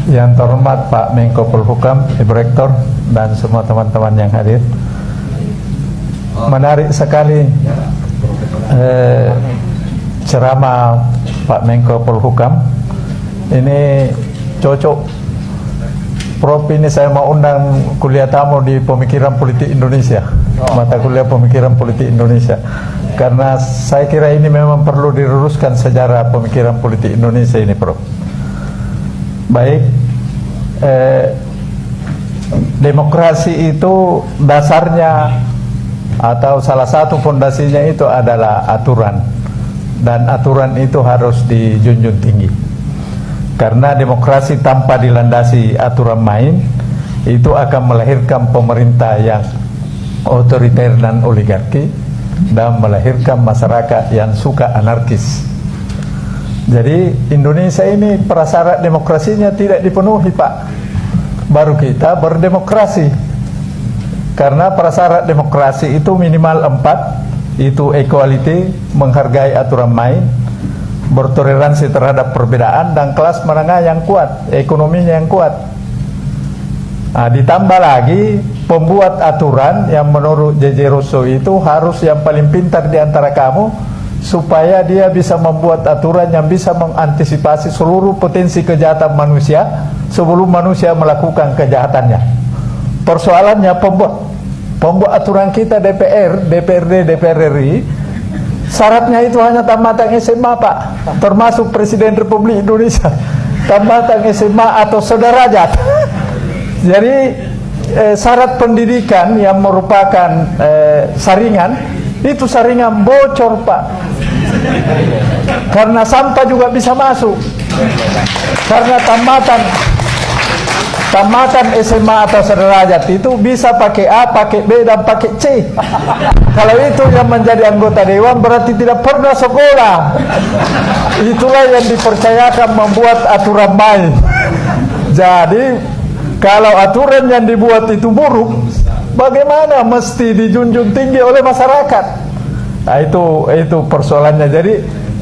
Yang terhormat Pak Menko Polhukam, Ibu Rektor, dan semua teman-teman yang hadir. Menarik sekali ceramah Pak Menko Polhukam. Ini cocok. Prof, ini saya mau undang kuliah tamu di Pemikiran Politik Indonesia, mata kuliah Pemikiran Politik Indonesia, karena saya kira ini memang perlu diluruskan sejarah pemikiran politik Indonesia ini, Prof. Baik, demokrasi itu dasarnya atau salah satu fondasinya itu adalah aturan, dan aturan itu harus dijunjung tinggi. Karena demokrasi tanpa dilandasi aturan main itu akan melahirkan pemerintah yang otoriter dan oligarki, dan melahirkan masyarakat yang suka anarkis. Jadi Indonesia ini prasyarat demokrasinya tidak dipenuhi, Pak, baru kita berdemokrasi. Karena prasyarat demokrasi itu minimal 4, itu equality, menghargai aturan main, bertoleransi terhadap perbedaan, dan kelas menengah yang kuat, ekonominya yang kuat. Nah, ditambah lagi pembuat aturan yang menurut J.J. Rousseau itu harus yang paling pintar di antara kamu, supaya dia bisa membuat aturan yang bisa mengantisipasi seluruh potensi kejahatan manusia sebelum manusia melakukan kejahatannya. Persoalannya pembuat aturan kita DPR, DPRD, DPR RI, syaratnya itu hanya tamatan SMA, Pak, termasuk Presiden Republik Indonesia, tamatan SMA atau sederajat. Jadi syarat pendidikan yang merupakan saringan, itu saringan bocor, Pak. Karena sampah juga bisa masuk. Karena tamatan SMA atau sederajat itu bisa pakai A, pakai B, dan pakai C. Kalau itu yang menjadi anggota dewan berarti tidak pernah sekolah. Itulah yang dipercayakan membuat aturan main. Jadi kalau aturan yang dibuat itu buruk, bagaimana mesti dijunjung tinggi oleh masyarakat? Nah, itu persoalannya. Jadi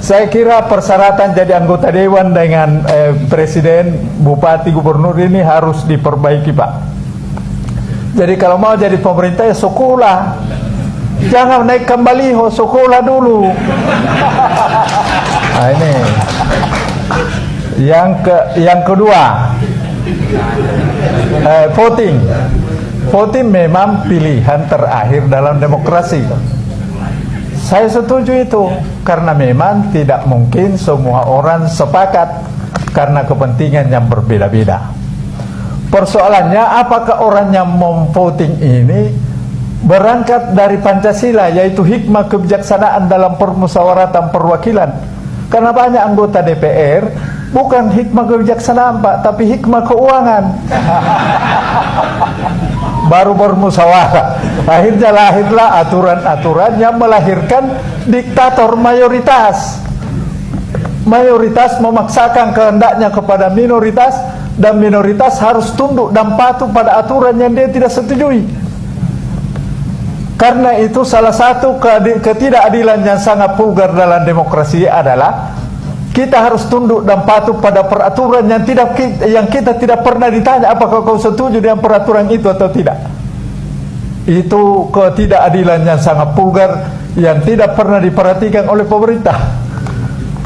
saya kira persyaratan jadi anggota dewan dengan presiden, bupati, gubernur ini harus diperbaiki, Pak. Jadi kalau mau jadi pemerintah ya sekolah, jangan naikkan baliho, sekolah dulu. Nah, ini yang kedua, voting memang pilihan terakhir dalam demokrasi. Saya setuju itu, karena memang tidak mungkin semua orang sepakat karena kepentingan yang berbeda-beda. Persoalannya, apakah orang yang mau voting ini berangkat dari Pancasila, yaitu hikmah kebijaksanaan dalam permusyawaratan perwakilan? Karena banyak anggota DPR bukan hikmah kebijaksanaan, Pak, tapi hikmah keuangan. Baru bermusyawarah, akhirnya lahirlah aturan-aturan yang melahirkan diktator mayoritas. Mayoritas memaksakan kehendaknya kepada minoritas, dan minoritas harus tunduk dan patuh pada aturan yang dia tidak setujui. Karena itu salah satu ketidakadilan yang sangat vulgar dalam demokrasi adalah kita harus tunduk dan patuh pada peraturan yang kita tidak pernah ditanya apakah kau setuju dengan peraturan itu atau tidak. Itu ketidakadilan yang sangat vulgar yang tidak pernah diperhatikan oleh pemerintah.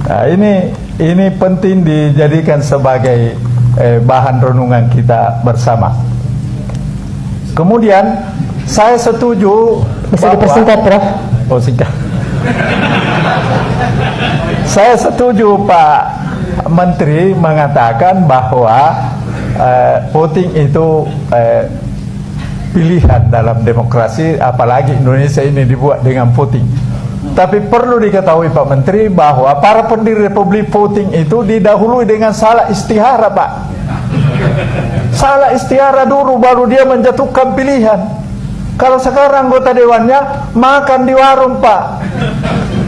Nah, ini penting dijadikan sebagai bahan renungan kita bersama. Kemudian saya setuju. Bisa dipersingkat, Prof? Oh, singkat. Saya setuju Pak Menteri mengatakan bahwa voting itu pilihan dalam demokrasi, apalagi Indonesia ini dibuat dengan voting. Tapi perlu diketahui Pak Menteri bahwa para pendiri Republik voting itu didahului dengan salah istihara, Pak. Salah istihara dulu baru dia menjatuhkan pilihan. Kalau sekarang anggota dewannya makan di warung, Pak,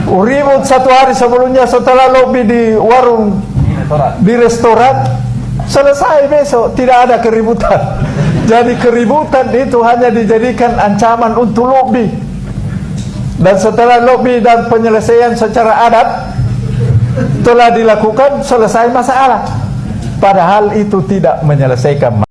ribut satu hari sebelumnya setelah lobby di warung, di restoran, selesai besok, tidak ada keributan. Jadi keributan itu hanya dijadikan ancaman untuk lobby. Dan setelah lobby dan penyelesaian secara adat telah dilakukan, selesai masalah. padahal itu tidak menyelesaikan